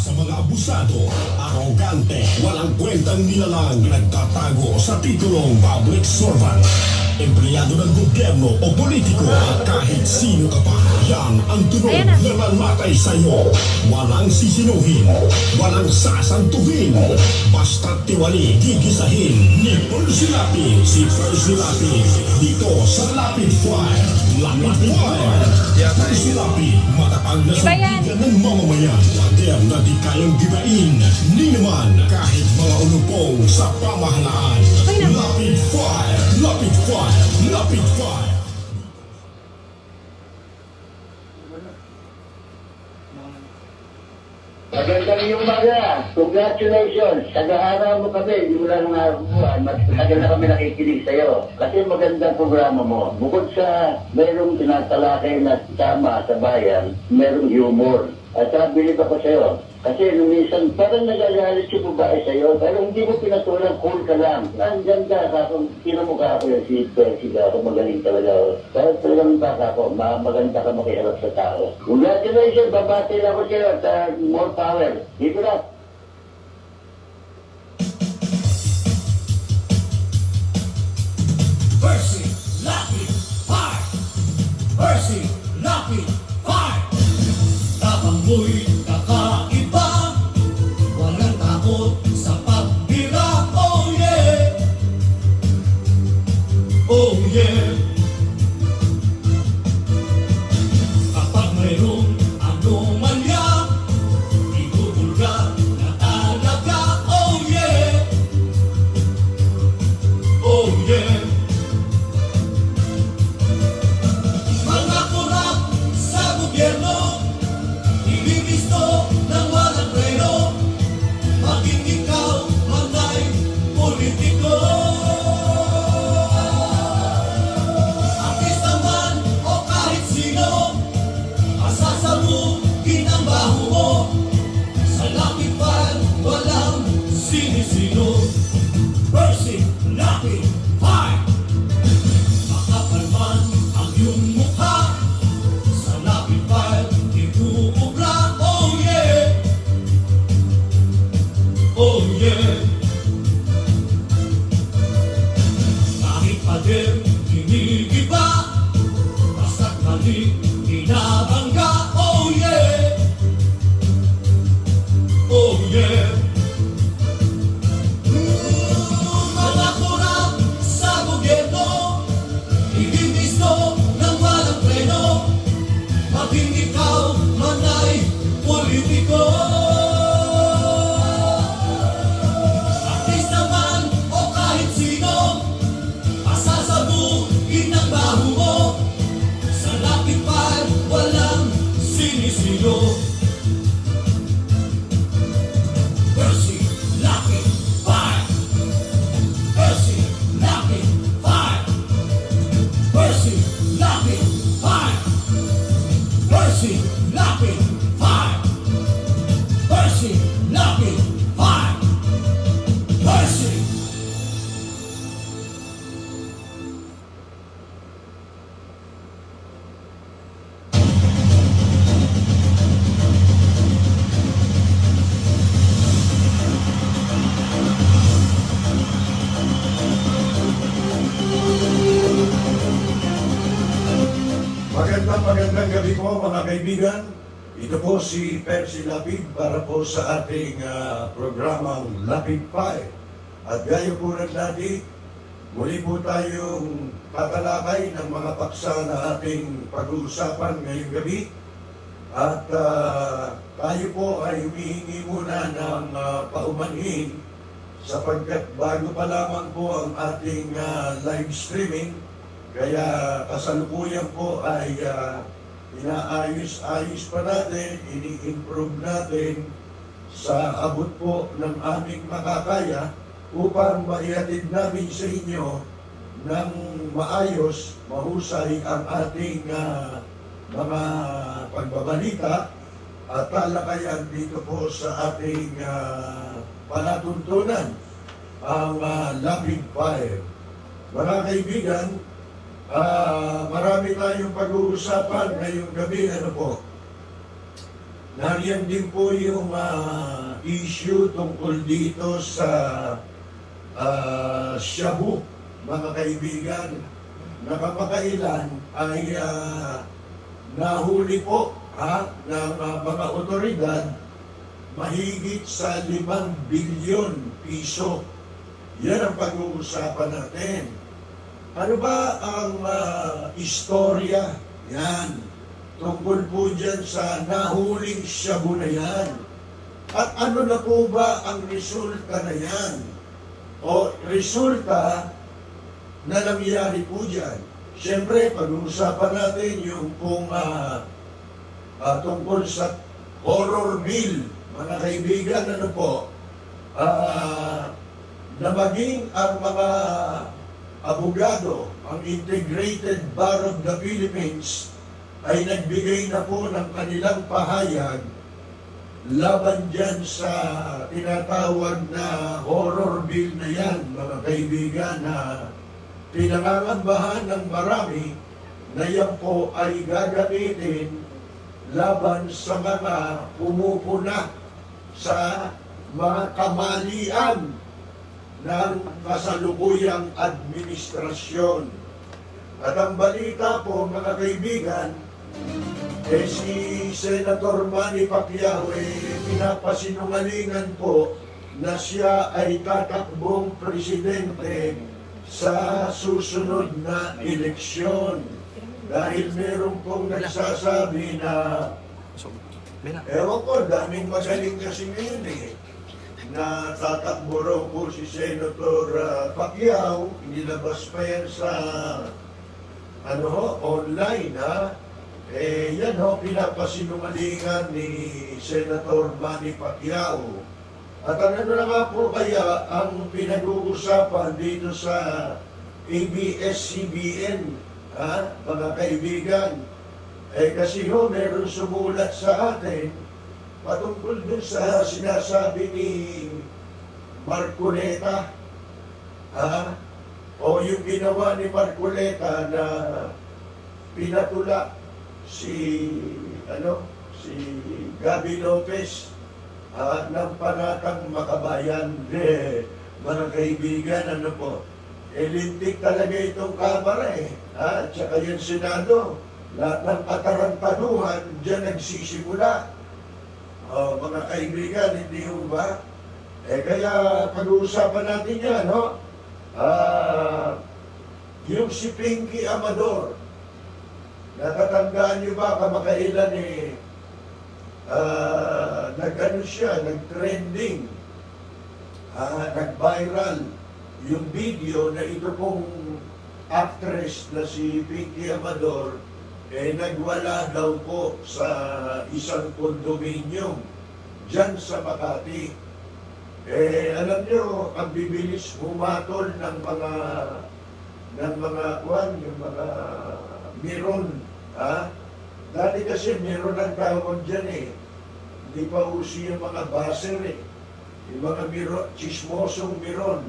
sa mga abusado, arogante, walang kwentang nilalang nagtatago sa titulong public servant, empleyado ng gobyerno o politiko at kahit sino ka pa. Yan ang tunog na mamatay sa'yo. Walang sisinuhin, walang sasantuhin. Basta't tiwali, gigisahin ni Percy Lapid. Si Percy Lapid dito sa Lapid Fire. Lapid Fire. Percy Lapid, matatag na sandigan ng mamamayan. Pader na di kayang gibain. Ni naman kahit mga ulupong sa pamahalaan. Lapid Fire. Lapid Fire. Lapid Fire. Magandang umaga. Congratulations. Tagahara mo kami. Hindi mo lang nakakuha. Mas tagal na kami nakikinig sa'yo. Kasi magandang programa mo. Bukod sa mayroong tinatalakay na tama sa bayan, mayroong humor. At bilib ako sa'yo. Kasi minsan parang nagagalit si babae sa'yo, pero hindi mo pinatulang, cool ka lang. Nandyan ka, kung kinamukha ko yung si Percy ka, ako magaling talaga. Pero talagang baka ako, maganda ka makiharap sa tao. Congratulations, babati na ako sa'yo at more power. Keep it up. Percy Lapid Fire! Percy Lapid Fire! Tapang mo'y kakaiba, walang takot sa pagbira. Oh yeah! Oh yeah! Kapag mayroong anomalya, ibubulga na talaga. Oh yeah! Oh yeah! Mga kurap sa gobyerno, ibibisto ng walang preno, maging ikaw man ay politiko. Artista man o kahit sino, asasabugin ang baho mo. Sa Lapid Fire, walang sinisino. Percy Lapid Fire! Makapal man ang iyong mukha, sa Lapid Fire, ibuubra. Oh yeah! Oh yeah! Kahit pader, hinigiba, basta't mali, binabangga. Oh yeah! Oh yeah! Mga kurap sa gobyerno, ibibisto ng walang preno, maging ikaw man ay politiko. Artista man o kahit sino, asasabugin ang baho mo. Sa Lapid Fire, walang sinisino. Percy Lapid Fire! Percy Lapid Fire! Percy Lapid Fire! Percy Lapid Fire! Percy Lapid Fire! Percy! Magandang gabi po mga kaibigan. Ito po si Percy Lapid para po sa ating programang Lapid Fire. At gaya po ng dati, muli po tayong tatalakay ng mga paksa na ating pag-uusapan ngayong gabi. At tayo po ay humihingi muna ng paumanhin sapagkat bago pa lamang po ang ating live streaming. Kaya kasalukuyan po ay inaayos-ayos pa natin, ini-improve natin sa abot po ng aming makakaya upang maihatid namin sa inyo ng maayos, mahusay ang ating mga pagbabalita at talakayan dito po sa ating palatuntunan, ang Lapid Fire. Mga kaibigan, marami tayong pag-uusapan ngayong gabi. Ano po? Nariyan din po yung issue tungkol dito sa shabu, mga kaibigan, na kamakailan ay nahuli po ng mga otoridad mahigit sa 5 bilyon piso. Yan ang pag-uusapan natin. Ano ba ang istorya yan tungkol po dyan sa nahuling shabu na yan? At ano na po ba ang resulta na yan? O resulta na nangyari po dyan? Siyempre, pag-uusapan natin yung kung tungkol sa horror bill, mga kaibigan, ano po, na maging ang mga abogado, ang Integrated Bar of the Philippines, ay nagbigay na po ng kanilang pahayag laban dyan sa tinatawag na horror bill na yan, mga kaibigan, na pinangangambahan ng marami na yan po ay gagamitin laban sa mga pumupuna sa mga kamalian ng kasalukuyang administrasyon. At ang balita po, mga kaibigan, si Senator Manny Pacquiao pinapasinungalingan po na siya ay tatakbong presidente sa susunod na eleksyon. Dahil meron pong nagsasabi na, ewan ko, daming magaling kasi ngayon na tatakbo raw po si Senator Pacquiao, inilabas pa yan sa online yan pinapasinungalingan ni Senator Manny Pacquiao. At ano na nga po kaya ang pinag-uusapan dito sa ABS-CBN, mga kaibigan? Kasi meron sumulat sa atin patungkol dun sa sinasabi ni Marcoleta, o yung ginawa ni Marcoleta na pinatula si Gabi Lopez ng Panatang Makabayan. Mga kaibigan, ano po, lintik talaga itong Kamara at saka yung Senado. Lahat ng katarantaduhan dyan nagsisimula. Mga kaibigan, hindi ho ba? Kaya pag-uusapan natin yan, yung si Pinky Amador, natatandaan niyo ba kamakailan nag-trending, nag-viral yung video na ito pong actress na si Pinky Amador nagwala daw po sa isang kondominium dyan sa Makati. Alam nyo, ang bibilis humatol ng yung mga miron. Dati kasi meron ang tawag dyan Hindi pa uso yung mga baser Yung mga miron, chismosong miron.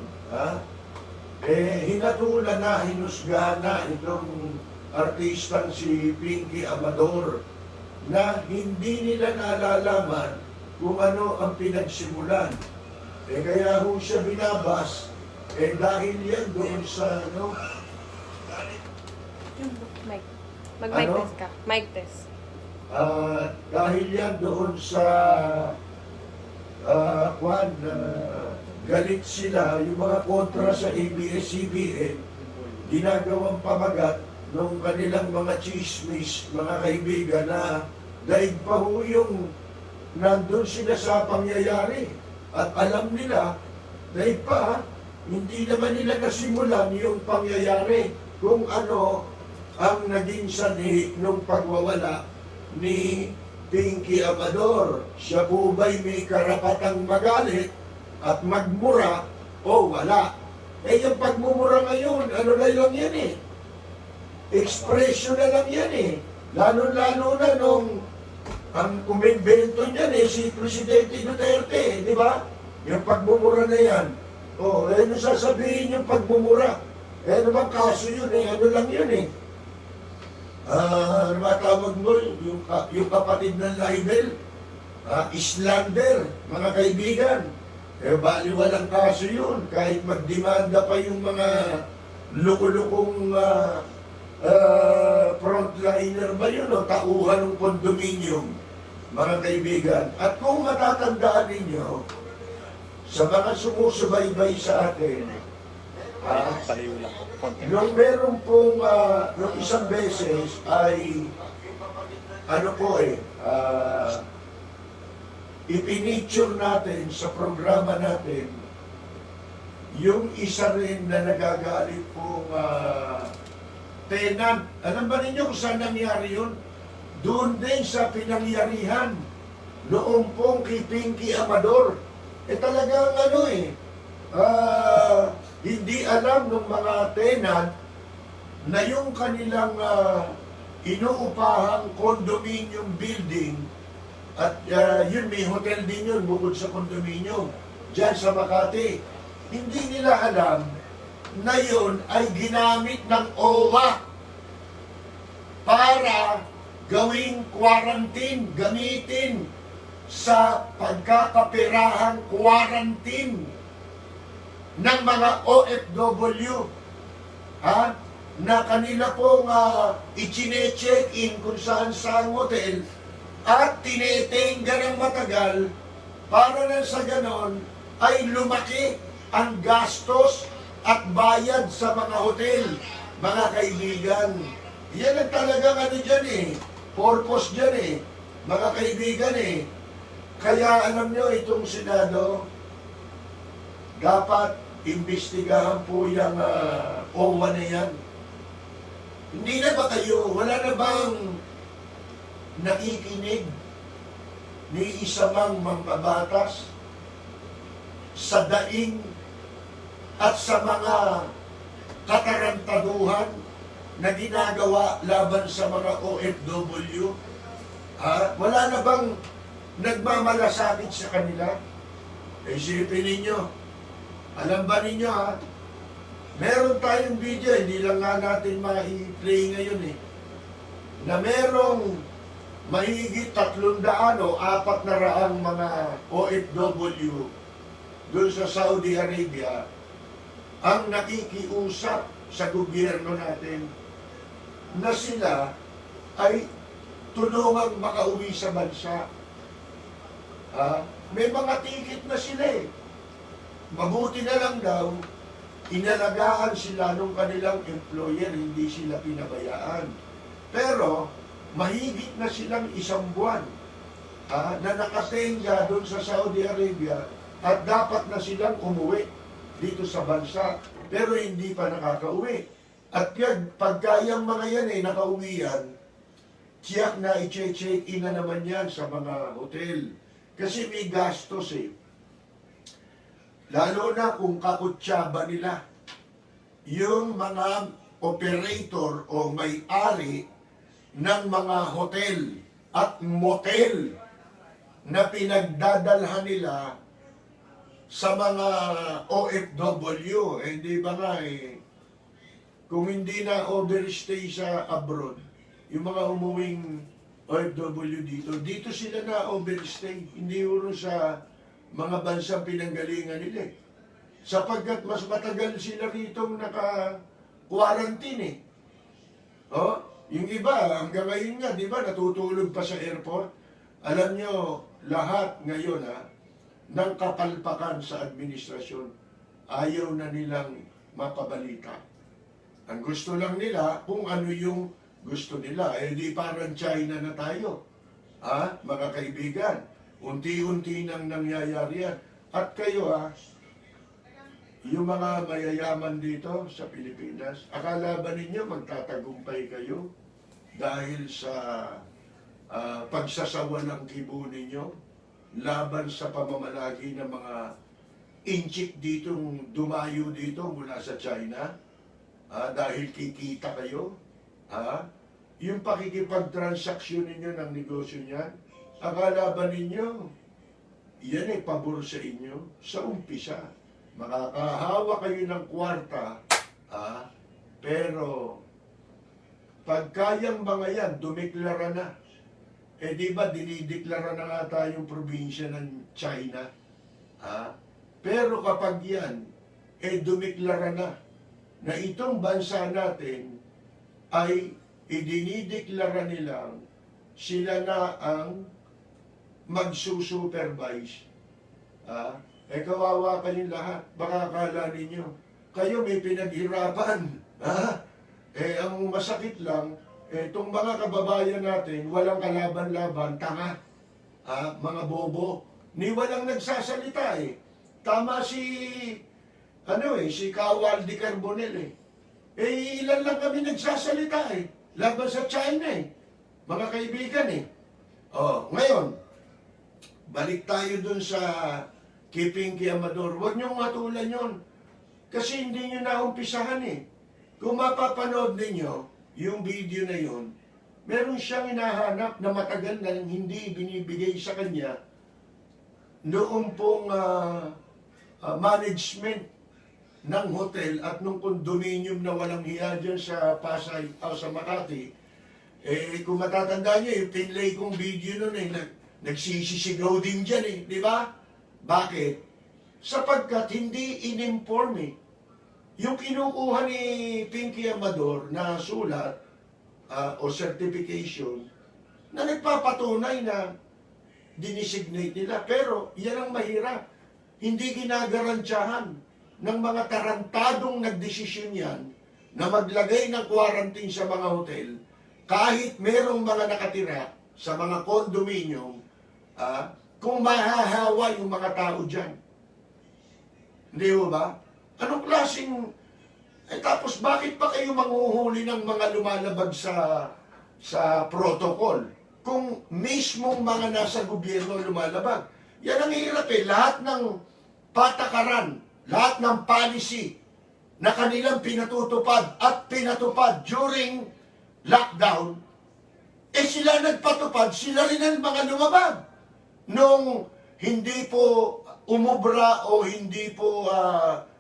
Hinatulan na, hinusgahan na itong artistang si Pinky Amador na hindi nila nalalaman kung ano ang pinagsimulan. Kaya ho siya binabas, dahil yan doon sa Mic. Mag-mic Ano? test ka. Mic test. Dahil yan doon sa galit sila, yung mga kontra sa ABS-CBN, ginagawang pamagat ng kanilang mga chismis, mga kaibigan, na daig pa ho yung nandun sila sa pangyayari. At alam nila, daig pa, hindi naman nila nasimulan yung pangyayari kung ano ang naging sanhi ng pagwawala ni Pinky Amador. Siya po ba'y may karapatang magalit at magmura o wala? Yung pagmumura ngayon, ano na lang yan expression na lang yan Lalo-lalo na nung ang kumimbento niyan si Presidente Duterte, di ba? Yung pagmumura na yan. Ano sasabihin yung pagmumura? Ano bang kaso yun Ano lang yun ano ba tawag mo? Yung kapatid ng libel, Islander, mga kaibigan. Bali walang kaso yun. Kahit magdemanda pa yung mga lukulukong frontliner ba yun, o tauhan ng kondominium, mga kaibigan. At kung matatandaan ninyo, sa mga sumusubaybay sa atin, nung meron pong, nung isang beses ay, ipiniture natin sa programa natin yung isa rin na nagagalit pong tenant. Alam ba ninyo kung saan nangyari yun? Doon din sa pinangyarihan noong pong kay Pinky Amador. Talagang hindi alam ng mga tenant na yung kanilang inuupahang condominium building at yun, may hotel din yun bukod sa condominium dyan sa Makati. Hindi nila alam na yun ay ginamit ng OWA para gawing quarantine, gamitin sa pagkakapirahang quarantine ng mga OFW, na kanila pong i-check-in kung saan sa hotel at tinetenga ng matagal para na sa ganon ay lumaki ang gastos at bayad sa mga hotel. Mga kaibigan, yan ang talagang dyan purpose dyan mga kaibigan Kaya alam nyo, itong Senado, dapat imbestigahan po yung OWA na yan. Hindi na ba kayo, wala na bang nakikinig ni isa mang mambabatas sa daing at sa mga katarantaduhan na ginagawa laban sa mga OFW? Wala na bang nagmamalasakit sa kanila? Isipin ninyo, alam ba ninyo meron tayong video, hindi lang nga natin ma-play ngayon na merong mahigit 300 o 400 mga OFW doon sa Saudi Arabia ang nakikiusap sa gobyerno natin na sila ay tulungang makauwi sa bansa. May mga ticket na sila Mabuti na lang daw, inalagaan sila nung kanilang employer, hindi sila pinabayaan. Pero, mahigit na silang 1 buwan na nakatenga doon sa Saudi Arabia at dapat na silang umuwi dito sa bansa. Pero hindi pa nakakauwi. At yan, pagka yung mga yan nakauwi yan, tiyak na i-check-in na naman yan sa mga hotel. Kasi may gastos Lalo na kung kakutsaba nila. Yung mga operator o may-ari ng mga hotel at motel na pinagdadalhan nila sa mga OFW. Hindi ba nga kung hindi na overstay sa abroad, yung mga umuwing OFW dito sila na overstay. Hindi uro sa mga bansang pinanggalingan nila sapagkat mas matagal sila ritong naka-quarantine yung iba, hanggang ngayon nga, di ba, natutulog pa sa airport. Alam nyo, lahat ngayon ng kapalpakan sa administrasyon, ayaw na nilang mapabalita. Ang gusto lang nila, kung ano yung gusto nila, di parang China na tayo. Mga kaibigan, unti-unti nang nangyayari yan. At kayo yung mga mayayaman dito sa Pilipinas, akala ba ninyo magtatagumpay kayo dahil sa pagsasawa ng kibo ninyo laban sa pamamalagi ng mga inchik ditong dumayo dito mula sa China? Dahil kikita kayo? Yung pakikipagtransaksyon ninyo ng negosyo niyan, akala ba ninyo, yan pabor sa inyo? Sa umpisa, makakahawa kayo ng kwarta, pero pagkayang mga yan, dumiklara na Eh di ba dinideklara na nga tayong probinsya ng China? Ha? Pero kapag yan, dumiklara na itong bansa natin ay idinideklara nilang sila na ang magsusupervise. Kawawa kayong lahat. Baka akala ninyo, kayo may pinaghirapan. Ang masakit lang, itong mga kababayan natin, walang kalaban-laban, tanga. Mga bobo. Ni walang nagsasalita eh. Tama si Kawal di Carbonel eh. Ilan lang kami nagsasalita eh. Laban sa China eh. Mga kaibigan eh. Ngayon, balik tayo dun sa Pinky Amador. Huwag niyong matulan yun. Kasi hindi niyo naumpisahan eh. Kung mapapanood ninyo yung video na yun, meron siyang hinahanap na matagal na hindi binibigay sa kanya noong pong management ng hotel at nung condominium na walang hiya dyan sa Pasay, sa Makati. Kung matatanda niyo, yung pinlay kong video nun nagsisisigaw din dyan eh, di ba? Bakit? Sapagkat hindi in-inform eh. Yung kinukuha ni Pinky Amador na sulat o certification na nagpapatunay na dinisignate nila. Pero yan ang mahirap. Hindi ginagarantiyahan ng mga tarantadong nagdesisyon yan na maglagay ng quarantine sa mga hotel kahit merong mga nakatira sa mga condominium kung mahahawa yung mga tao dyan. Hindi ho ba? Anong klaseng... tapos bakit pa kayo manghuhuli ng mga lumalabag sa protocol? Kung mismong mga nasa gobyerno lumalabag. Yan ang hirap eh. Lahat ng patakaran, lahat ng policy na kanilang pinatutupad at pinatupad during lockdown, sila nagpatupad, sila rin ang mga lumabag. Nung hindi po umubra o hindi po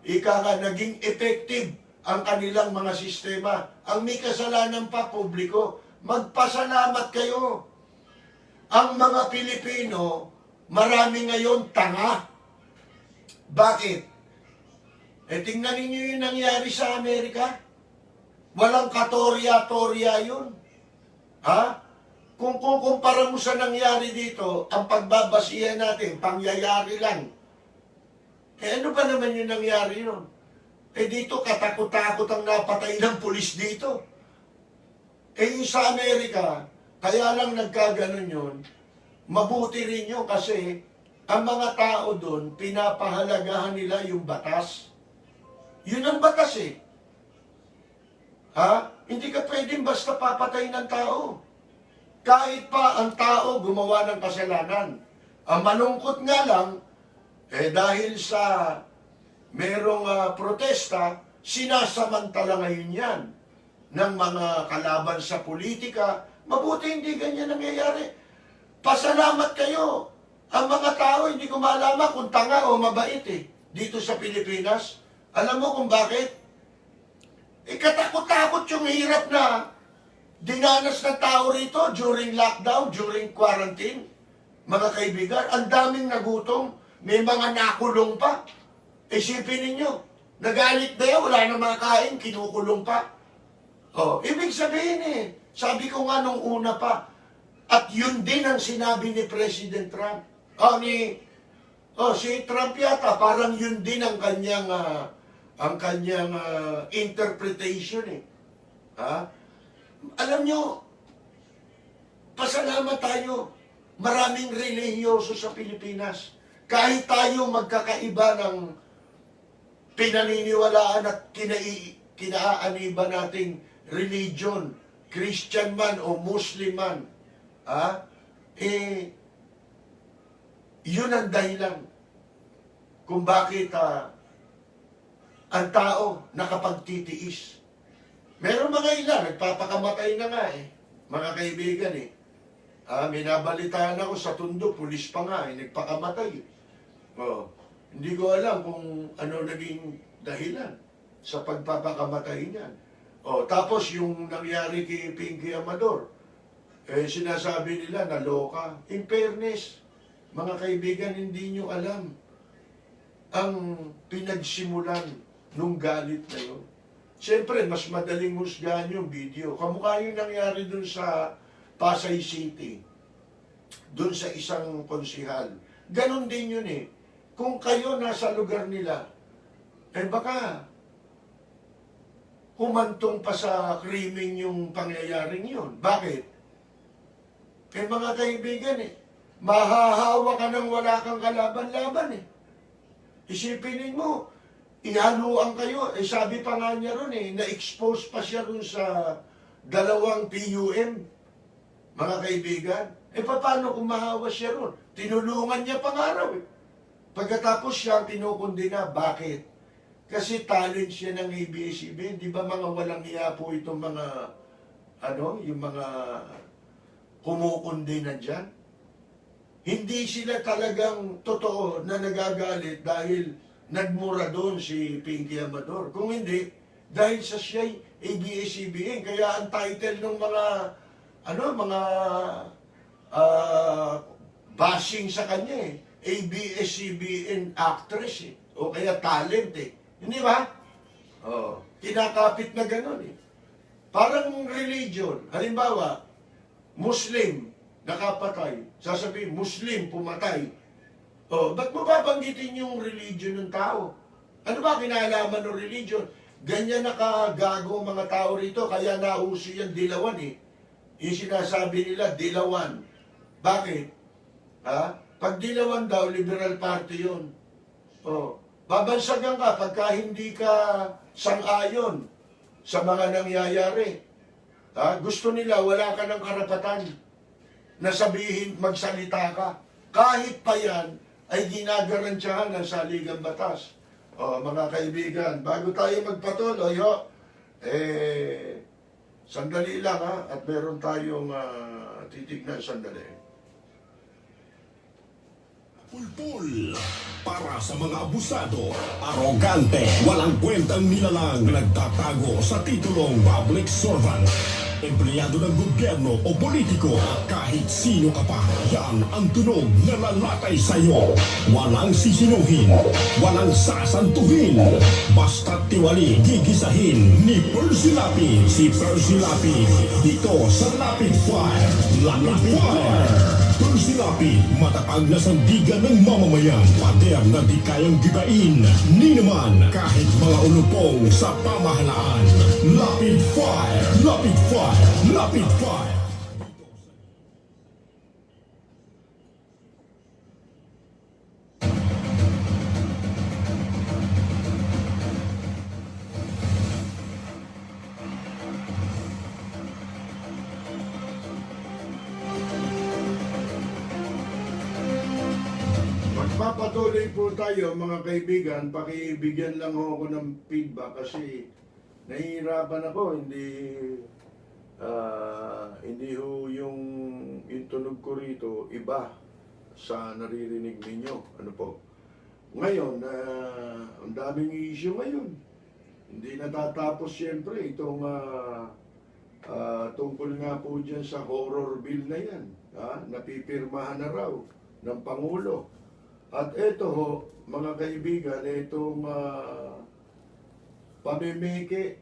naging effective ang kanilang mga sistema, ang may kasalanan pa publiko, magpasalamat kayo. Ang mga Pilipino, marami ngayon tanga. Bakit? Tingnan ninyo yung nangyari sa Amerika. Walang katorya-torya yun. Kung kukumpara mo sa nangyari dito, ang pagbabasihan natin, pangyayari lang. Ano ba naman yung nangyari nun? Dito, katakot-takot ang napatay ng pulis dito. Yung sa Amerika, kaya lang nagkaganon yun, mabuti rin yun kasi ang mga tao doon, pinapahalagahan nila yung batas. Yun ang batas eh. Hindi ka pwedeng basta papatay ng tao. Kahit pa ang tao gumawa ng kasalanan. Ang malungkot nga lang, dahil sa merong protesta, sinasamantala ngayon yan ng mga kalaban sa politika. Mabuti hindi ganyan nangyayari. Pasalamat kayo. Ang mga tao, hindi ko malaman kung tanga o mabait eh. Dito sa Pilipinas. Alam mo kung bakit? Katakot-takot yung hirap na dinanas ng tao rito during lockdown, during quarantine. Mga kaibigan, ang daming nagutom. May mga nakulong pa. Isipin ninyo, nagalit na yan, wala na makakain, kinukulong pa. Ibig sabihin sabi ko nga nung una pa, at yun din ang sinabi ni President Trump. Si Trump yata, parang yun din ang kanyang interpretation Alam nyo, pasalamat tayo. Maraming relihiyoso sa Pilipinas. Kahit tayo magkakaiba ng pinaniniwalaan at kinaaniba nating religion, Christian man o Muslim man, yun ang dahilan kung bakit ang tao nakapagtitiis. Meron mga ilan, nagpapakamatay na nga mga kaibigan Minabalitaan ako sa Tondo, pulis pa nga nagpakamatay. Hindi ko alam kung ano naging dahilan sa pagpapakamatay niyan. Tapos yung nangyari kay Pinky Amador, Sinasabi nila naloka. In fairness, mga kaibigan, hindi nyo alam ang pinagsimulan nung galit na yun. Siyempre, mas madaling husgahan yung video. Kamukha yung nangyari dun sa Pasay City, dun sa isang konsihal. Ganon din yun eh. Kung kayo nasa lugar nila, baka humantong pa sa krimen yung pangyayaring yun. Bakit? Mga kaibigan mahahawa ka nang wala kang kalaban-laban Isipinin mo, ihaluan kayo. Sabi pa nga niya ron na-expose pa siya ron sa 2 PUM, mga kaibigan. Paano kung mahawa siya ron? Tinulungan niya pangaraw Pagkatapos siya ang kinukundina. Bakit? Kasi talent siya ng ABS-CBN. Di ba mga walang iya po itong mga, yung mga kumukundina dyan? Hindi sila talagang totoo na nagagalit dahil nagmura doon si Pinky Amador. Kung hindi, dahil sa siya'y ABS-CBN. Kaya ang title ng mga, bashing sa kanya ABS-CBN actress o kaya talent Hindi ba? Kinakapit na gano'n Parang religion. Halimbawa, Muslim nakapatay. Sasabihin, Muslim pumatay. Ba't mo babanggitin yung religion ng tao? Ano ba kinalaman ng religion? Ganyan nakagago mga tao rito, kaya nauso yan dilawan Yung sinasabi nila, dilawan. Bakit? Pag dilawan daw, liberal party yun. Babansagan ka pagka hindi ka sang-ayon sa mga nangyayari. Gusto nila, wala ka ng karapatan na sabihin, magsalita ka. Kahit pa yan, ay ginagarantiyahan ng saligang batas. Mga kaibigan, bago tayo magpatuloy, sandali lang at meron tayong titignan sandali. Pulpul para sa mga abusado, arogante, walang kwentang nilalang nagtatago sa titulong public servant, empleyado ng gobyerno o politiko, kahit sino ka pa, yan ang tunog na lalatay sa'yo. Walang sisinuhin, walang sasantuhin, basta't tiwali gigisahin ni Percy Lapid. Si Percy Lapid, dito sa Lapid Fire. Lapid Fire! Percy Lapid, matatag na sandigan ng mamamayan, pader na di kayang gibain, ni naman kahit mga ulupong sa pamahalaan. Lapid Fire! Lapid Fire! Lapid Fire! Magpapatuloy po tayo mga kaibigan, pakibigyan lang ako ng feedback kasi nahihirapan ako, hindi ho yung tunog ko rito iba sa naririnig ninyo. Ano po? Ngayon, ang daming issue ngayon. Hindi natatapos siyempre itong tungkol nga po dyan sa horror bill na yan. Napipirmahan na raw ng Pangulo. At ito ho, mga kaibigan, itong pamimiki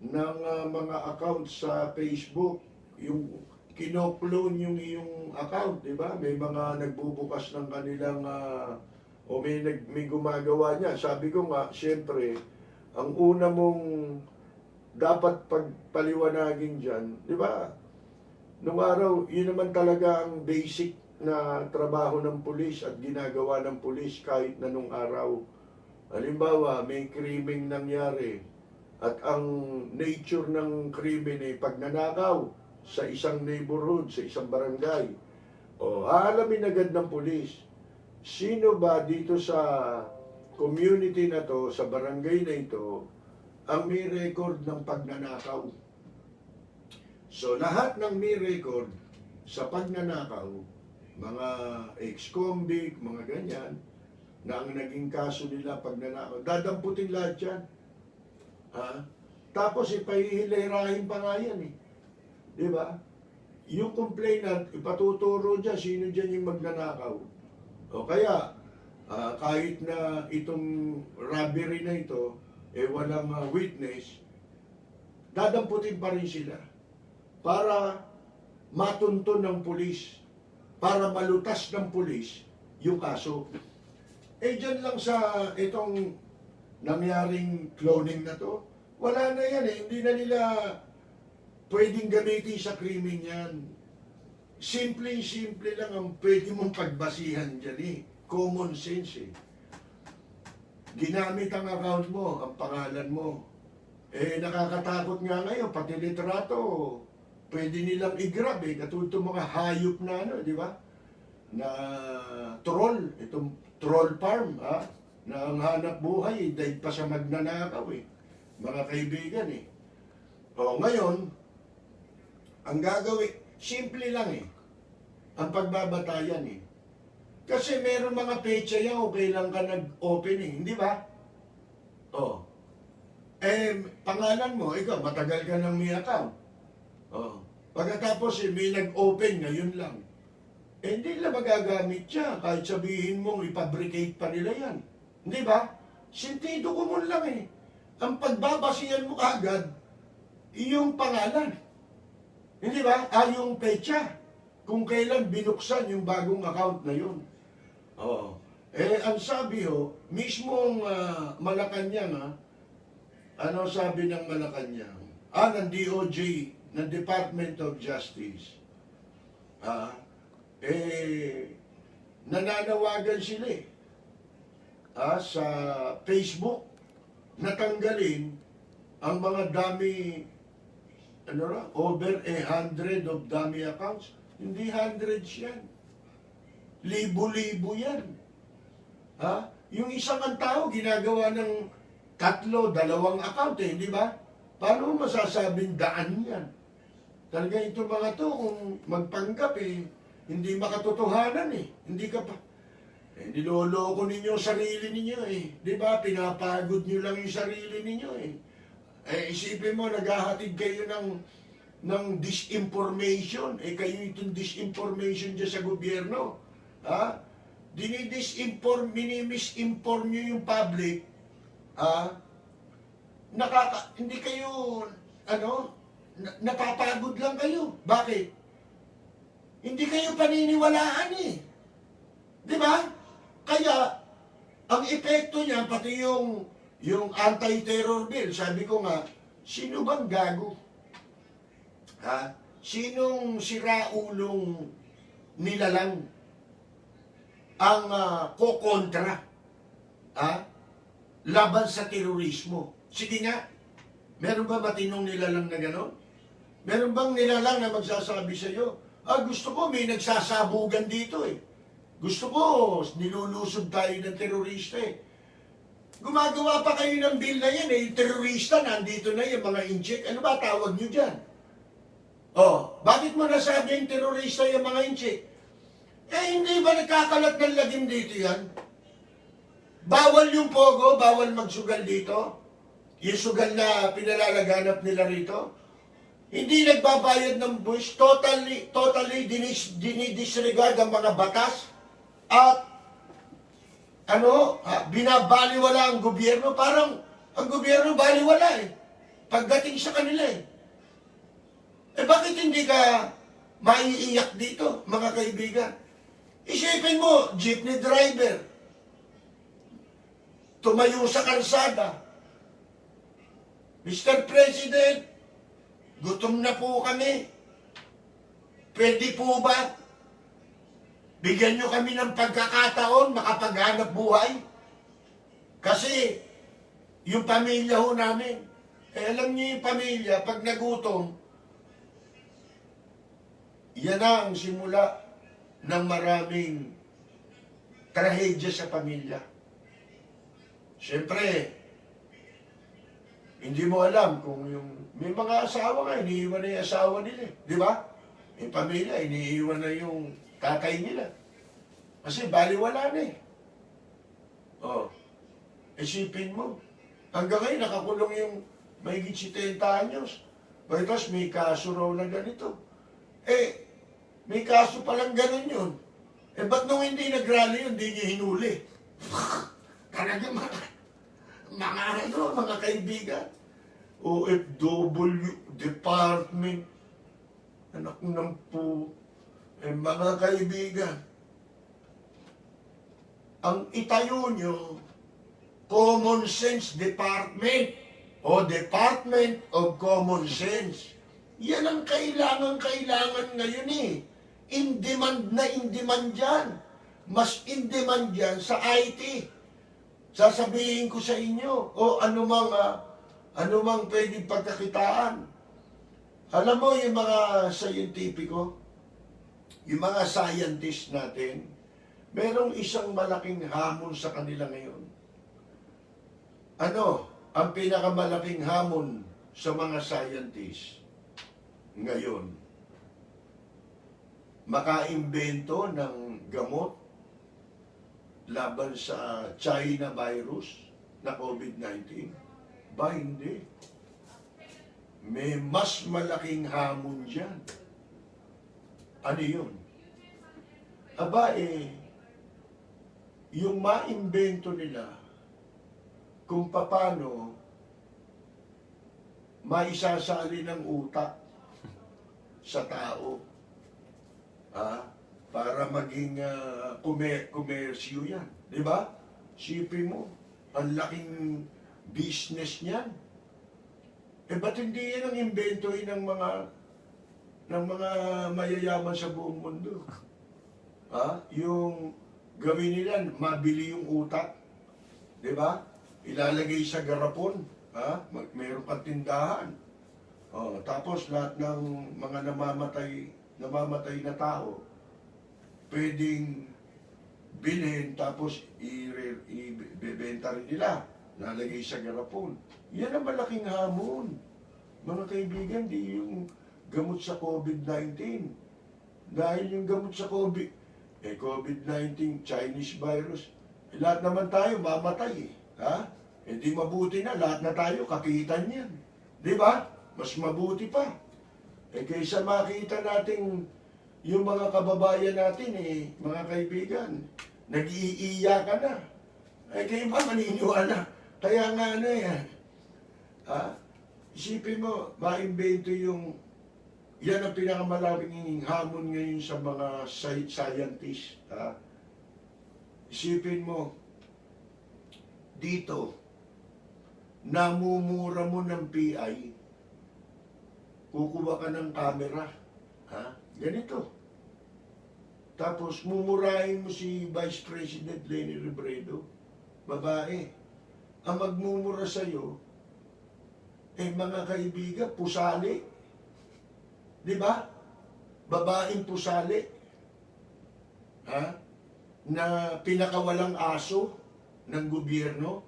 ng mga account sa Facebook, yung kino-clone yung iyong account, di ba? May mga nagbubukas ng kanilang, o may gumagawa niya. Sabi ko nga, siyempre, ang una mong dapat pagpaliwanagin dyan, di ba? Nung araw, yun naman talaga ang basic na trabaho ng pulis at ginagawa ng pulis kahit na nung araw. Halimbawa, may krimeng nangyari at ang nature ng krimen ay pagnanakaw sa isang neighborhood, sa isang barangay. Aalamin agad ng pulis, sino ba dito sa community na to, sa barangay na ito, ang may record ng pagnanakaw. So, lahat ng may record sa pagnanakaw, mga ex-convict, mga ganyan, na ang naging kaso nila pagnanakaw, dadamputin lahat yan. Tapos ipahihilerahin pa nga yan Di ba? yung complainant, ipatuturo dyan, sino dyan yung magnanakaw. O kaya, kahit na itong robbery na ito, walang witness, dadamputin pa rin sila para matunton ng pulis, para malutas ng pulis yung kaso. Dyan lang sa itong nangyaring cloning na to, wala na yan eh. Hindi na nila pwedeng gamitin sa krimen yan. Simple lang ang pwede mong pagbasihan dyan eh. Common sense eh. Ginamit ang account mo, ang pangalan mo. Nakakatakot nga ngayon, pati litrato, pwede nilang i-grab eh. Katulad itong mga hayop na ano, di ba? Na troll, itong troll farm, ha? Na ang hanap buhay, dahil pa sa magnanakaw eh. Mga kaibigan eh. O ngayon, ang gagawin, simple lang eh. Ang pagbabatayan eh. Kasi meron mga pecha yan, okay lang ka nag-open eh, hindi ba? O. Pangalan mo, ikaw, matagal ka ng may account. O. Pagkatapos may nag-open, ngayon lang. Hindi nila magagamit siya, kahit sabihin mong ipabricate pa nila yan. Hindi ba? Sentido komon lang eh. Ang pagbabasihan mo agad, yung pangalan. Hindi ba? Yung pecha. Kung kailan binuksan yung bagong account na yun. Oo. Ang sabi mismong Malacanang, ano sabi ng Malacanang? Ng DOJ, ng Department of Justice. Nananawagan sila sa Facebook, natanggalin ang mga dummy, over 100 of dummy accounts. Hindi hundreds yan. Libo-libo yan. Yung isang ang tao, ginagawa ng 3, 2 account hindi ba? Paano mo masasabing daan yan? Talaga itong mga to, kung magpanggap hindi makatotohanan Hindi ka pa. Niloloko ninyo ang sarili ninyo Di ba? Pinapagod nyo lang yung sarili ninyo isipin mo, naghahatid kayo ng disinformation. Kayo itong disinformation dyan sa gobyerno. Minimisinform nyo yung public. Hindi kayo, napapagod lang kayo. Bakit? Hindi kayo paniniwalaan Di ba? Kaya, ang epekto niya, pati yung anti-terror bill, sabi ko nga, sino bang gago? Sinong siraulong nilalang ang kokontra laban sa terorismo? Sige nga, meron ba matinong nilalang na gano'n? Meron bang nilalang na magsasabi sa iyo, gusto ko may nagsasabugan dito Gusto ko, nilulusog tayo ng terorista Gumagawa pa kayo ng bill na yan yung terorista, nandito na yung mga incheck. Ano ba tawag nyo dyan? Bakit mo nasabi yung terorista yung mga incheck? Hindi ba nagkakalat ng lagim dito yan? Bawal yung pogo, bawal magsugal dito? Yung sugal na pinalalaganap nila rito? Hindi nagbabayad ng buwis, totally dinidisregard ang mga batas at binabaliwala ang gobyerno. Parang ang gobyerno baliwala pagdating sa kanila bakit hindi ka maiiyak dito, mga kaibigan? Isipin mo, jeepney driver, tumayo sa kalsada, Mr. President, gutom na po kami. Pwede po ba? Bigyan nyo kami ng pagkakataon makapaghanap buhay. Kasi yung pamilya namin, alam niyo yung pamilya, pag nagutom, yan na ang simula ng maraming trahedya sa pamilya. Siyempre, hindi mo alam kung may mga asawa nga, iniiwan na yung asawa nila di ba? May pamilya, iniiwan na yung tatay nila. Kasi baliwala na isipin mo. Hanggang ngayon, nakakulong yung mahigit 70 anyos. Tapos may kaso raw na ganito. Eh, may kaso palang ganun yun. Eh, ba't nung hindi nag-rally yun, hindi niya hinuli? Talaga mga kaibigan, OFW, department, anak ng po, eh, mga kaibigan, ang itayo nyo, Common Sense Department o Department of Common Sense. Yan ang kailangan ngayon eh. In demand na in demand yan. Mas in demand yan sa IT. Sasabihin ko sa inyo, o anumang pwedeng pagkakitaan. Alam mo yung mga scientifico, yung mga scientist natin, merong isang malaking hamon sa kanila ngayon. Ano ang pinakamalaking hamon sa mga scientists ngayon? Makaimbento ng gamot laban sa China virus na COVID-19? Ba, hindi. May mas malaking hamon dyan. Ano yun? Aba, yung maimbento nila kung paano maisasali ng utak sa tao para maging komersyo yan. Di ba? Sipin mo, ang laking business niyan. Eh, ba't hindi yan ang imbentohin ng mga mayayaman sa buong mundo? Yung gawin nila, mabili yung utak. Di ba? Ilalagay sa garapon. Mayroon pang tindahan. Tapos lahat ng mga namamatay na tao, pwedeng bilhin, tapos ibebenta rin nila. Lalagay sa garapon. Yan ang malaking hamon. Mga kaibigan, di yung gamot sa COVID-19. Dahil yung gamot sa COVID-19, Chinese virus, lahat naman tayo mamatay. Hindi mabuti na, lahat na tayo kakitan yan. Di ba? Mas mabuti pa. Kaysa makita natin yung mga kababayan natin, mga kaibigan, nag-iiyakan na. Kayo ba maniniwala? Kaya nga isipin mo, maimbento yan ang pinakamalaking hamon ngayon sa mga scientists. Isipin mo, dito, namumura mo ng PI, kukuha ka ng camera, ganito. Tapos mumurahin mo si Vice President Leni Robredo, babae. Ang magmumura sa'yo, mga kaibigan, pusali. Di ba? Babaeng pusali. Na pinakawalang aso ng gobyerno.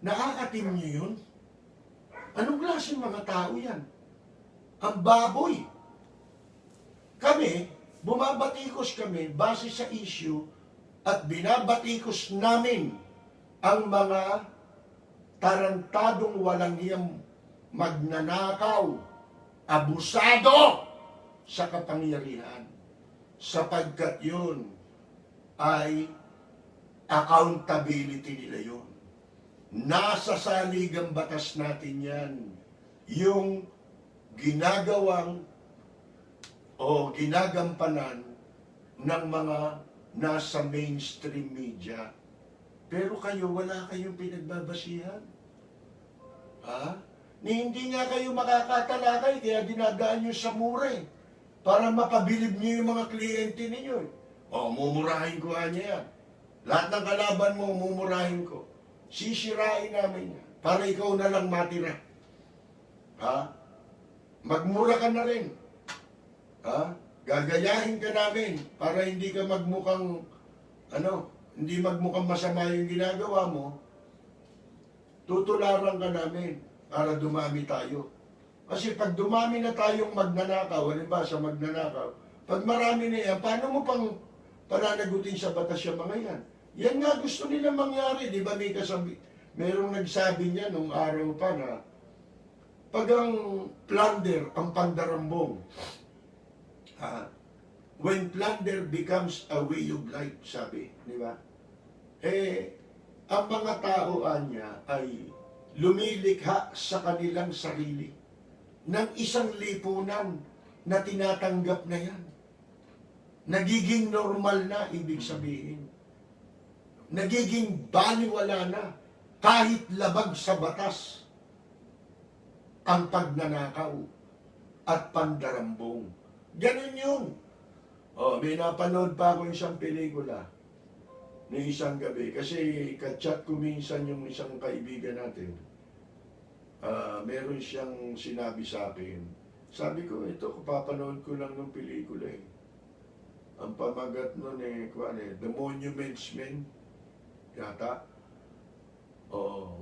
Nakakatim niyo yun? Anong klaseng mga tao yan? Ang baboy. Kami, bumabatikos kami base sa issue at binabatikos namin ang mga tarantadong walang iyang magnanakaw, abusado sa kapangyarihan, sapagkat yun ay accountability nila yun. Nasa saligang batas natin yan, yung ginagawang o ginagampanan ng mga nasa mainstream media. Pero kayo, wala kayong pinagbabasihan. Hindi nga kayo makakatalakay, kaya dinadaan nyo sa mure para mapabilib nyo yung mga kliyente ninyo. Mumurahin ko niya yan. Lahat ng kalaban mo, mumurahin ko. Sisirain namin yan para ikaw na lang matira. Magmura ka na rin. Gagayahin ka namin para hindi ka magmukhang hindi magmukhang masama yung ginagawa mo. Tutularan ka namin para dumami tayo. Kasi pag dumami na tayong magnanakaw, halimbawa sa magnanakaw, pag marami na yan, paano mo pang pananagutin sa batas yung mga yan? Yan nga gusto nila mangyari, di ba? Merong nagsabi niya nung araw pa na pag ang plunder, ang pandarambong, When plunder becomes a way of life, sabi, di ba? Ang mga tao niya ay lumilikha sa kanilang sarili ng isang lipunan na tinatanggap na yan. Nagiging normal na, ibig sabihin. Nagiging baliwala na, kahit labag sa batas, ang pagnanakaw at pandarambong. Ganun yun. May napanood pa ako isang pelikula ni isang gabi. Kasi kachat ko minsan yung isang kaibigan natin. Meron siyang sinabi sa akin. Sabi ko, ito, papanood ko lang ng pelikula eh. Ang pamagat nun The Monuments Men. Yata.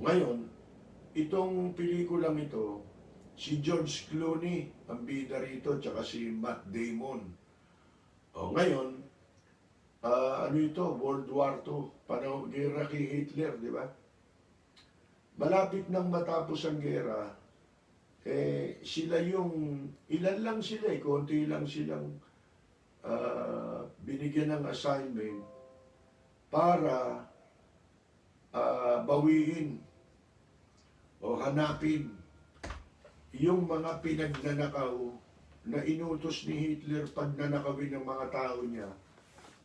Ngayon, itong pelikulang ito, si George Clooney, ang bida rito, tsaka si Matt Damon. Ngayon, World War II, panahon gera kay Hitler, di ba? Malapit nang matapos ang gera, sila yung, ilan lang sila konti lang silang binigyan ng assignment para bawiin o hanapin yung mga pinagnanakaw na inutos ni Hitler pagnanakawin ng mga tao niya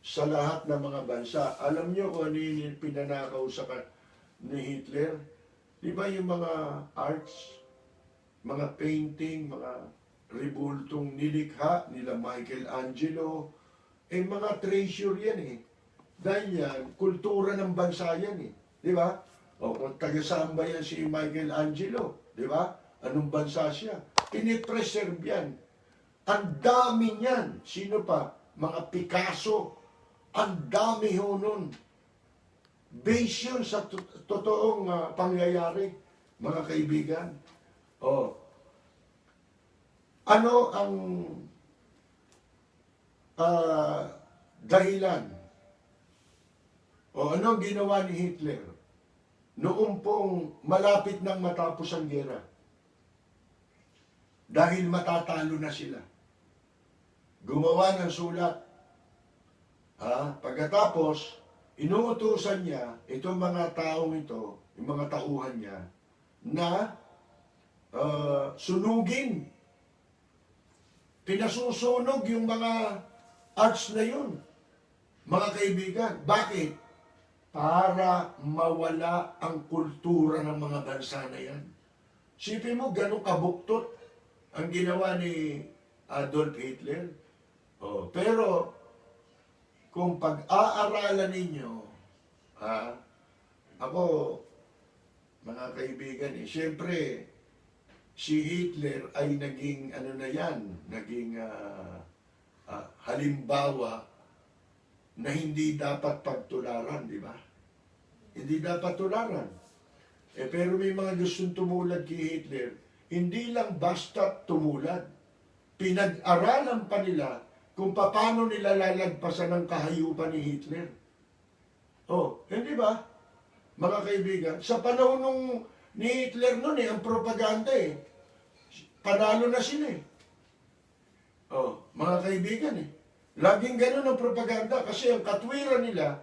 sa lahat ng mga bansa. Alam niyo kung ano yung pinanakaw ni Hitler? Di ba yung mga arts, mga painting, mga rebultong nilikha nila Michelangelo, mga treasure yan eh. Dahil yan, kultura ng bansa yan eh. Di ba? Kung taga-samba yan si Michelangelo, di ba? Anong bansa siya? Pinipreserve yan. Ang dami niyan. Sino pa? Mga Picasso. Ang dami ho nun. Based yun sa totoong pangyayari, mga kaibigan. Ano ang dahilan? Ano ang ginawa ni Hitler? Noong pong malapit nang matapos ang gera. Dahil matatalo na sila. Gumawa ng sulat. Pagkatapos, inuutusan niya itong mga taong ito, yung mga tauhan niya, na sunugin. Pinasusunog yung mga arts na yun. Mga kaibigan, bakit? Para mawala ang kultura ng mga bansa na yan. Sipin mo, ganun kabuktot ang ginawa ni Adolf Hitler. Pero, kung pag-aaralan ninyo, ako, mga kaibigan, siyempre, si Hitler ay naging, naging halimbawa na hindi dapat pagtularan, di ba? Hindi dapat tularan. Pero may mga gustong tumulad kay Hitler, hindi lang basta tumulad. Pinag-aralan pa nila kung paano nila lalagpasan ang kahayupan ni Hitler. Hindi ba? Mga kaibigan, sa panahon ni Hitler noon ang propaganda panalo na sila mga kaibigan Laging ganun ang propaganda kasi ang katwiran nila,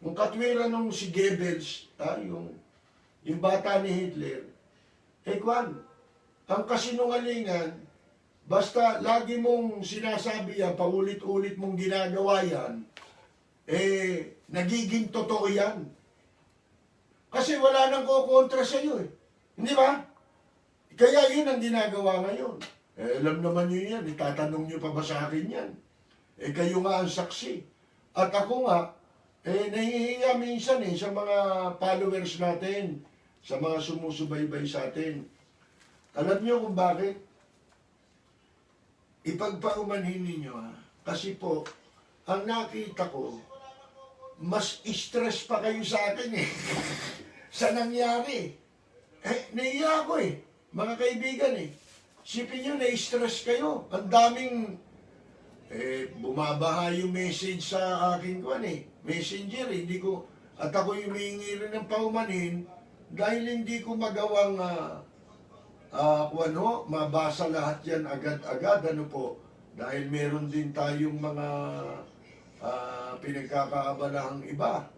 ang katwiran ng si Goebbels, yung bata ni Hitler, ang kasinungalingan, basta lagi mong sinasabi yan, paulit-ulit mong ginagawa yan, nagiging totoo yan. Kasi wala nang kukontra sa iyo Hindi ba? Kaya yun ang ginagawa ngayon. Alam naman nyo yan, itatanong nyo pa ba sa akin yan? Kayo nga ang saksi. At ako nga, nahihiya minsan sa mga followers natin, sa mga sumusubaybay sa atin. Alam nyo kung bakit? Ipagpaumanhin ninyo kasi po, ang nakita ko, mas stress pa kayo sa akin sa nangyari. Naiya ako mga kaibigan Sipin nyo, na-stress kayo. Ang daming bumabaha yung message sa akin messenger hindi ko, at ako yung humingi rin ng paumanhin dahil hindi ko magawang mabasa lahat yan agad-agad Dahil meron din tayong mga pinagkakaabalahang iba.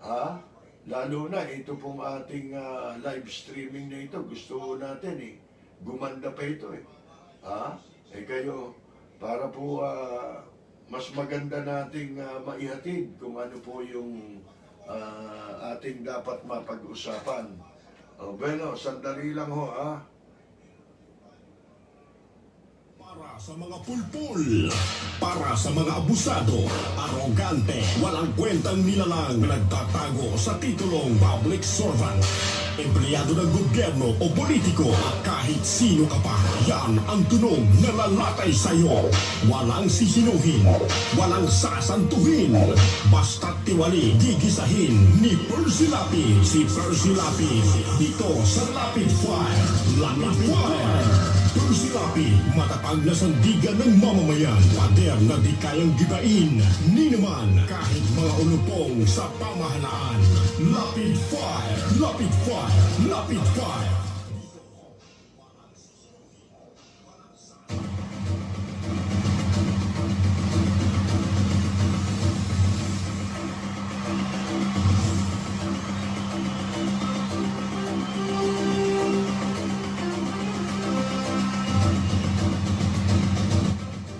Ha? Lalo na ito pong ating live streaming na ito. Gusto natin eh. Gumanda pa ito eh. Ha? Eh kayo, para po mas maganda nating maihatid kung ano po yung ating dapat mapag-usapan. Bueno, sandali lang ho ha. Para sa mga pulpul, para sa mga abusado, arogante, walang kwentang nilalang na nagtatago sa titulong public servant, empleyado ng gobyerno o politiko, kahit sino ka pa, yan ang tunog na lalatay sa'yo. Walang sisinuhin, walang sasantuhin, basta't tiwali gigisahin ni Percy Lapid. Si Percy Lapid, dito sa Lapid Fire. Lapid Fire! Percy Lapid, matatag na sandigan ng mamamayan, pader na di kayang gibain, ni naman kahit mga ulupong sa pamahalaan. Lapid Fire! Lapid Fire! Lapid Fire!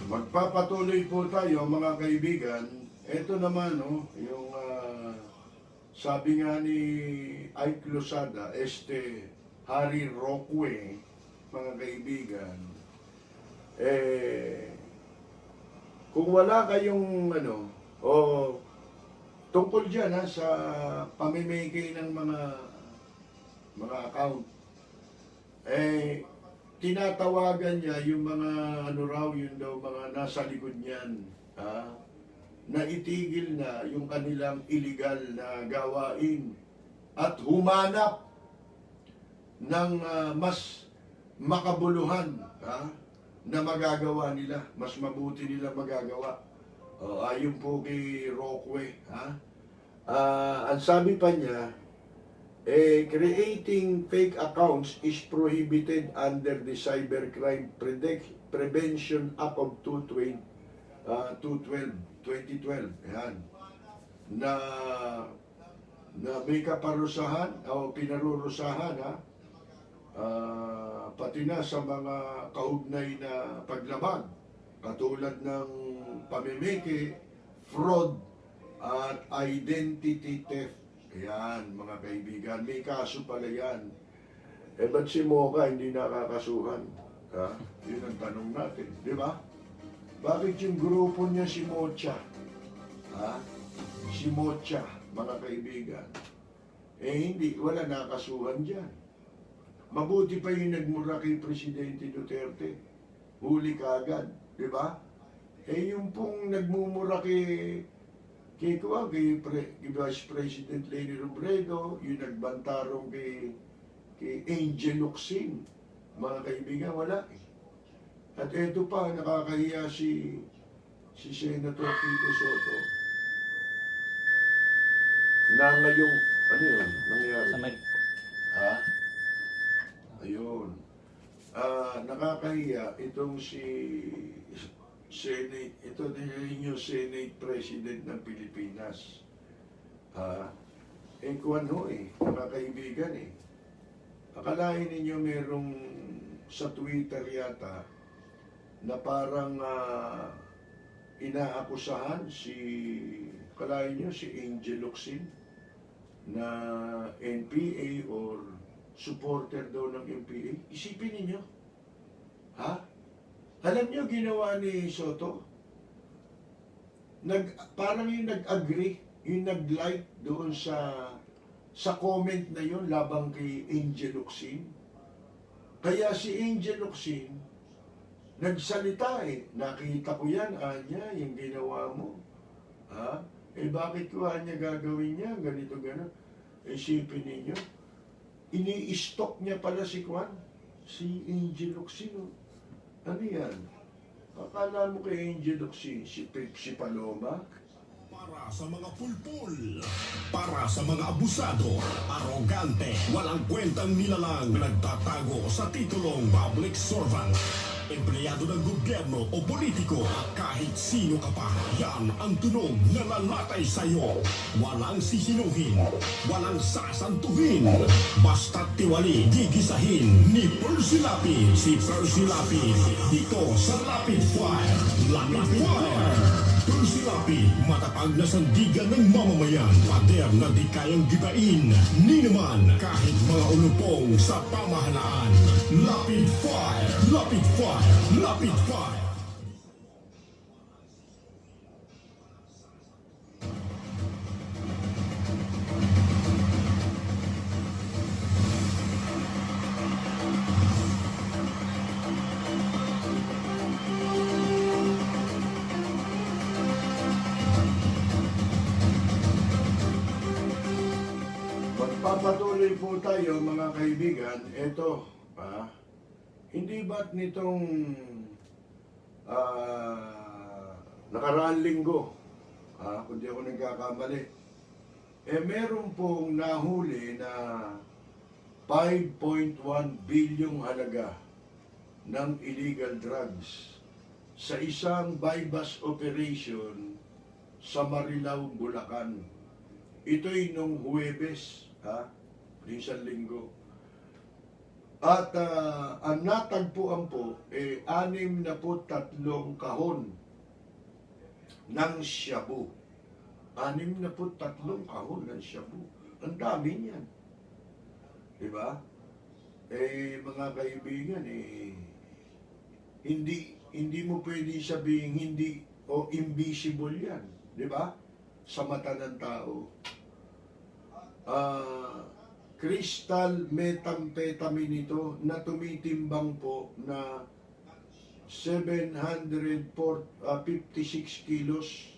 Magpapatuloy po tayo mga kaibigan. Ito naman yung sabi nga ni Ike Losada, Harry Roque, mga kaibigan, kung wala kayong tungkol dyan sa pamimigay ng mga account, tinatawagan niya yung mga yun daw mga nasa likod niyan, na itigil na yung kanilang illegal na gawain at humanap ng mas makabuluhan na magagawa nila, mas mabuti nila magagawa. Ayon po kay Rockway, ang sabi pa niya, creating fake accounts is prohibited under the Cybercrime Prevention Act of 2012. Yan. Na may kaparusahan o pinarurusahan pati na sa mga kaugnay na paglabag katulad ng pamimiki, fraud at identity theft. Yan, mga kaibigan, may kaso pala yan. Ba't si Mocha hindi nakakasuhan? Yun ang tanong natin, di ba? Bakit yung grupo niya si Mocha? Si Mocha, mga kaibigan. Hindi, wala nakasuhan dyan. Mabuti pa yung nagmura kay Presidente Duterte. Huli kaagad, di ba? Yung pong nagmumura kay Vice President Leni Robredo, yung nagbantarong kay Angel Locsin, mga kaibigan, wala eh. At ito pa, nakakahiya si Senator Tito Soto. Na ngayong, ano yun, nangyari? Sa mic po. Ayun. Nakakahiya itong si Senate, ito din yung Senate President ng Pilipinas. Kuwan mga kaibigan Akalain ninyo merong sa Twitter yata na parang inaakusahan akalain nyo si Angel Locsin na NPA or supporter daw ng NPA. Isipin ninyo. Alam nyo ginawa ni Soto? Parang yung nag-agree, yung nag-like doon sa comment na yun labang kay Angel Locsin. Kaya si Angel Locsin nagsalita nakita ko yan, Anya, yung ginawa mo. Bakit ko Anya gagawin niya? Ganito, gano'n. Isipin ninyo. Ini-stock niya pala si Angel Locsin. Ano yan? Akala mo kay Angel Locsin, si Paloma? Para sa mga pulpul, para sa mga abusado, arogante, walang kwentang nilalang na nagtatago sa titulong public servant, Empleyado ng gobyerno o politiko at kahit sino ka pa, yan ang tunog na lalatay sa'yo. Walang sisinuhin, walang sasantuhin. Basta't tiwali, gigisahin ni Percy Lapid. Si Percy Lapid, dito sa Lapid Fire. Lapid Fire! Percy Lapid, matapag na sandigan ng mamamayan. Pader na di kayang gibain. Ni naman kahit mga ulupong sa pamahalaan. Lapid Fire! Lapid Fire! Lapid Fire! Magpapatuloy po tayo mga kaibigan. Ito, hindi ba't nitong nakaraang linggo, kung di ako nagkakamali, meron pong nahuli na 5.1 bilyong halaga ng illegal drugs sa isang bypass operation sa Marilao, Bulacan. Ito'y nung Huwebes, isang linggo. At ang natagpuan po, 63 kahon ng shabu. 63 kahon ng shabu. Ang dami niyan. Diba? Mga kaibigan, hindi mo pwede sabihin hindi o invisible yan. Diba? Sa mata ng tao. Crystal methamphetamine ito na tumitimbang po na 756 kilos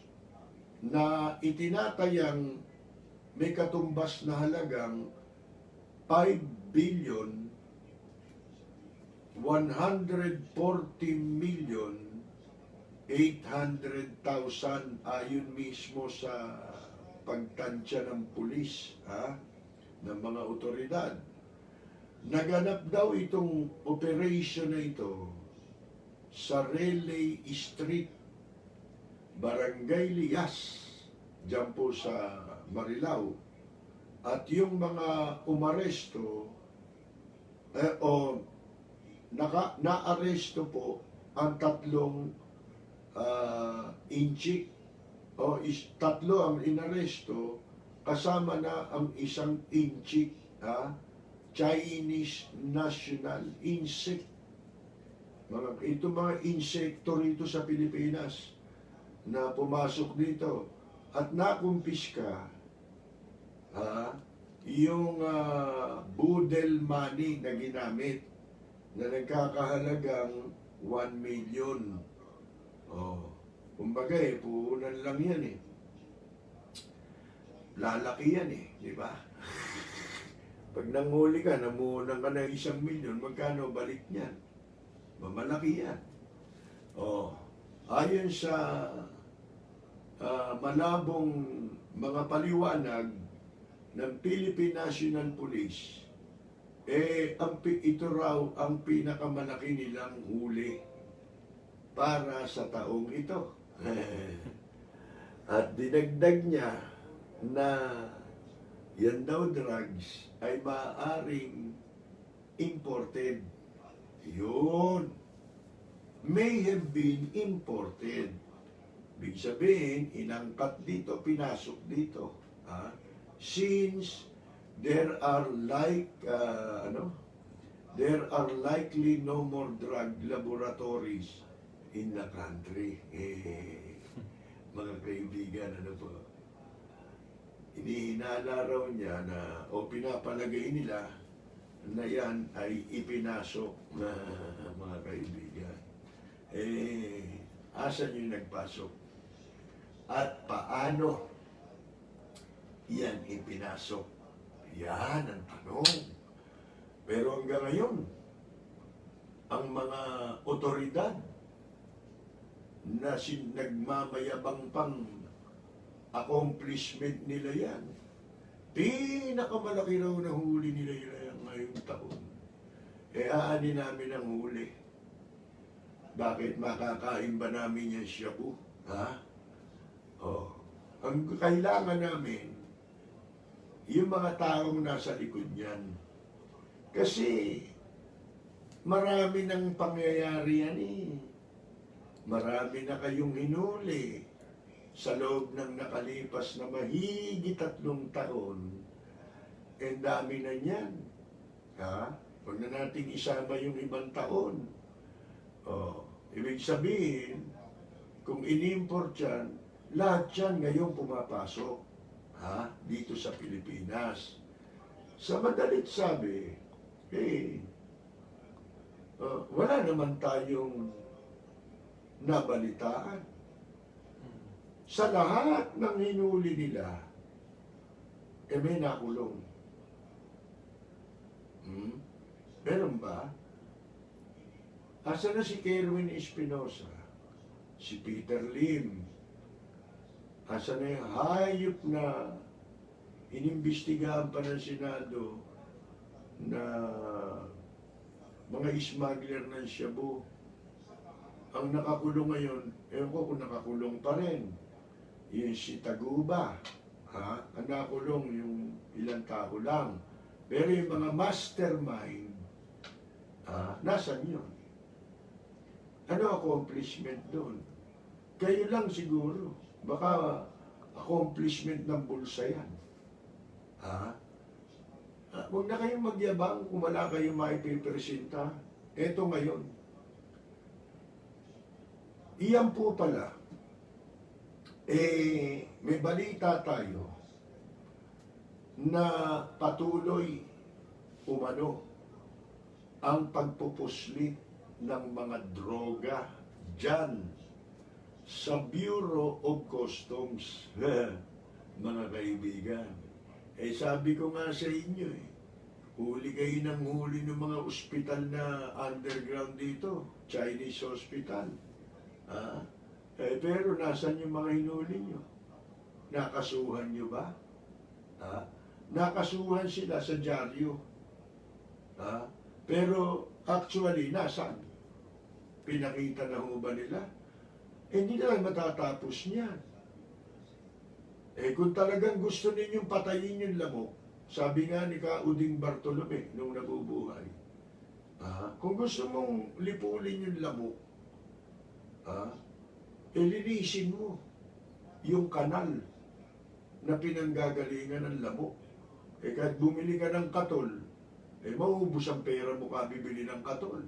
na itinatayang may katumbas na halagang 5 billion 140 million 800,000 ayon mismo sa pagtansya ng pulis, ng mga otoridad. Naganap daw itong operation na ito sa Relay Street, Barangay Lias, dyan po sa Marilao. At yung mga umaresto, naaresto po ang 3 inchik, tatlo ang inaresto, kasama na ang isang inchik, Chinese national insect. Ito mga insekto rito sa Pilipinas na pumasok dito at nakumpiska yung budel money na ginamit na nagkakahalagang 1 million. Kumbaga puhunan lang yan lalaki yan di ba? Pag nanghuli ka, namuhunan ka na 1 milyon, magkano balik niyan? Mamalaki yan. Ayon sa malabong mga paliwanag ng Philippine National Police, ito raw ang pinakamalaki nilang huli para sa taong ito. At dinagdag niya na yan daw drugs ay maaaring imported. Yun. May have been imported. Ibig sabihin, inangkat dito, pinasok dito. Since there are likely no more drug laboratories in the country. Mga kaibigan, inihinala raw niya na, pinapalagay nila na yan ay ipinasok na mga kaibigan. Asan yung nagpasok? At paano yan ipinasok? Yan ang tanong. Pero hanggang ngayon, ang mga otoridad na nagmamayabang pang accomplishment nila yan, pinakamalaki raw na huli nila ngayong taon. Aanin namin ang huli. Bakit makakain ba namin yung shabu? Ha? Oh. Ang kailangan namin, yung mga taong nasa likod niyan. Kasi, marami ng pangyayari yan eh. Marami na kayong hinuli sa loob ng nakalipas na mahigit 3 taon. Eh, dami na niyan. Ha? Huwag na natin isama yung ibang taon. Oh, ibig sabihin, kung inimport yan, lahat yan ngayon pumapasok. Ha? Dito sa Pilipinas. Sa madalit sabi, wala naman tayong nabalitaan. Sa lahat ng hinuli nila, may nakulong. Meron ba? Asa na si Kerwin Espinosa? Si Peter Lim? Asa na yung hayop na inimbestigahan pa ng Senado na mga smuggler ng shabu? Ang nakakulong ngayon, ewan ko kung nakakulong pa rin. Yung si Taguba, ha? Ang nakakulong yung ilang tao lang. Pero yung mga mastermind, nasan yun? Ano accomplishment doon? Kayo lang siguro. Baka accomplishment ng bulsa yan. Huwag na kayong magyabang kung wala kayong maipipresenta. Eto ngayon. Iyan po pala, may balita tayo na patuloy umano ang pagpupuslit ng mga droga dyan sa Bureau of Customs. Mga kaibigan, sabi ko nga sa inyo huli kayo ng huli ng mga ospital na underground dito, Chinese hospital. Pero nasan yung mga hinuli nyo? Nakasuhan nyo ba? Nakasuhan sila sa dyaryo. Pero actually, nasan? Pinakita na ho ba nila? Hindi na lang matatapos niyan. Kung talagang gusto ninyong patayin yung lamok, sabi nga ni Kauding Bartolome nung nabubuhay, kung gusto mong lipulin yung lamok, linisin mo yung kanal na pinanggagalingan ng lamok. Kahit bumili ka ng katol, mauubos ang pera mo ka bibili ng katol.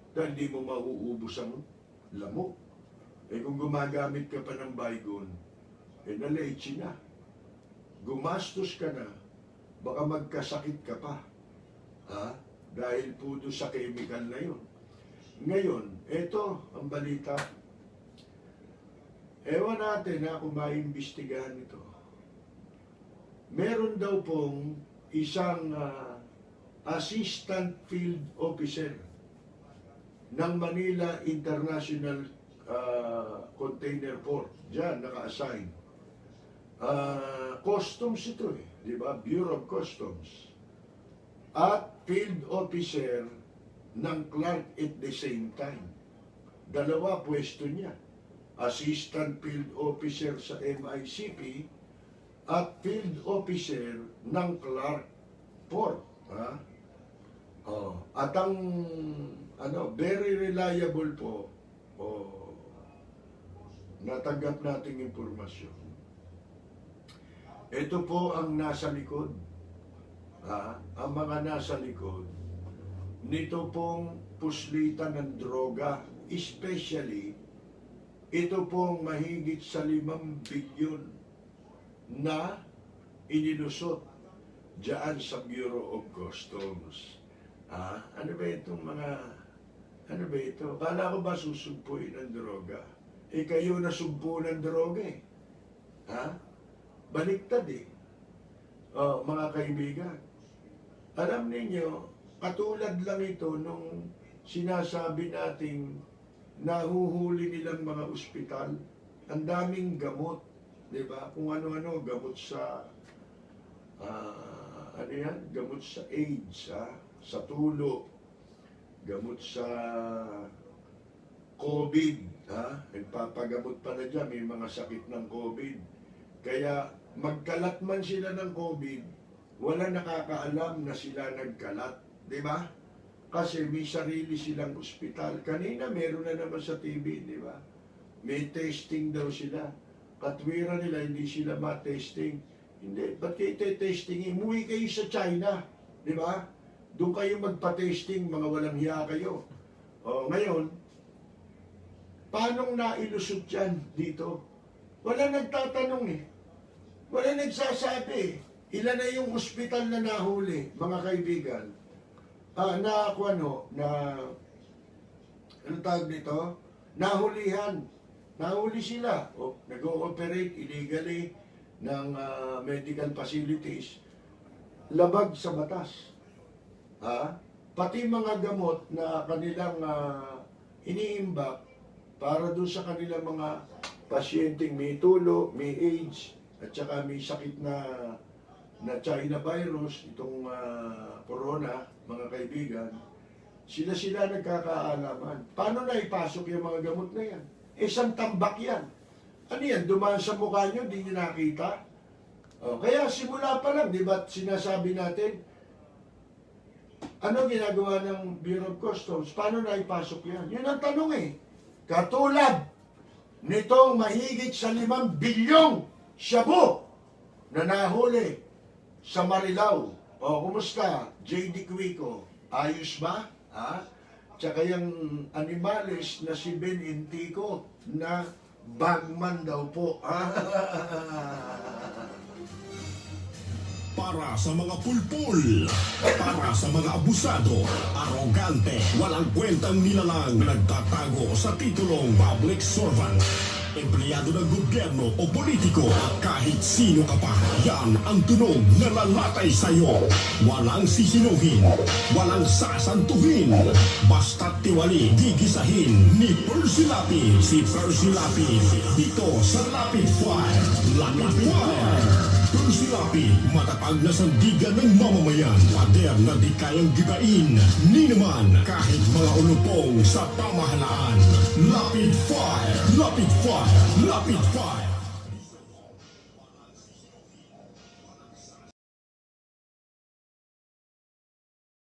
Dahil di mo mauubos ang lamok. Kung gumagamit ka pa ng baygon, nalechi na. Gumastos ka na, baka magkasakit ka pa. Dahil po doon sa chemical na yun. Ngayon, eto ang balita. Ewan natin kung maimbestigahan ito. Meron daw pong isang assistant field officer ng Manila International Container Port. Diyan, naka-assign. Customs ito di ba? Bureau of Customs. At field officer ng Clark at the same time. Dalawa pwesto niya. Assistant field officer sa MICP at field officer ng Clark Port. At ang very reliable po natanggap nating impormasyon. Ito po ang nasa likod. Ang mga nasa likod nito pong puslitan ng droga, especially ito pong mahigit sa 5 bilyon na inilusot diyan sa Bureau of Customs. Ano ba itong mga, ano ba ito? Kala ko ba susumpuin ng droga? Kayo na sumpo ng droga Baliktad mga kaibigan. Alam ninyo, katulad lang ito nung sinasabi nating nahuhuli nilang mga ospital, ang daming gamot, di ba? Kung ano-ano, gamot sa, gamot sa AIDS, sa tulo, gamot sa COVID, ha? Nagpapagamot pala dyan, may mga sakit ng COVID. Kaya magkalat man sila ng COVID, wala nakakaalam na sila nagkalat, di ba? Kasi may sarili silang ospital. Kanina meron na naman sa TV, di ba? May testing daw sila. Katwira nila, hindi sila ma-testing. Hindi, ba't kayo testing? Umuwi kayo sa China, di ba? Doon kayo magpa-testing, mga walang hiya kayo. O, ngayon, paano nailusot yan dito? Wala nagtatanong eh. Wala nagsasabi. Ilan na yung ospital na nahuli, mga kaibigan? Ano tawag dito? Nahulihan. Nahuli sila. O, nag-ooperate illegally ng medical facilities. Labag sa batas. Pati mga gamot na kanilang iniimbak para doon sa kanilang mga pasyenteng may tulo, may AIDS, at saka may sakit na China virus, itong corona, mga kaibigan, sila nagkakaalaman. Paano na ipasok yung mga gamot na yan? Isang tambak yan. Ano yan? Dumaan sa mukha nyo, di nyo nakita? Kaya simula pa lang, di ba sinasabi natin, ano ginagawa ng Bureau of Customs? Paano na ipasok yan? Yun ang tanong eh. Katulad nitong mahigit sa 5 bilyong shabu na nahuli sa Marilao. Kumusta? J.D. Cuico, ayos ba? Tsaka yung animalis na si Ben Intico na bagman daw po. Para sa mga pulpul, para sa mga abusado, arogante, walang kwentang nilalang, nagtatago sa titulong public servant, empleyado ng gobyerno o politiko, kahit sino ka pa, yan ang tunog na lalatay sa'yo. Walang sisinuhin, walang sasantuhin, basta't tiwali, gigisahin ni Percy Lapid. Si Percy Lapid, dito sa Lapid Fire. Lapid Fire! Percy Lapid, matatag na sandigan ng mamamayan, pader na di kayang gibain, ni naman kahit mga ulupong sa pamahalaan. Lapid Fire! Lapid Fire! Lapid Fire!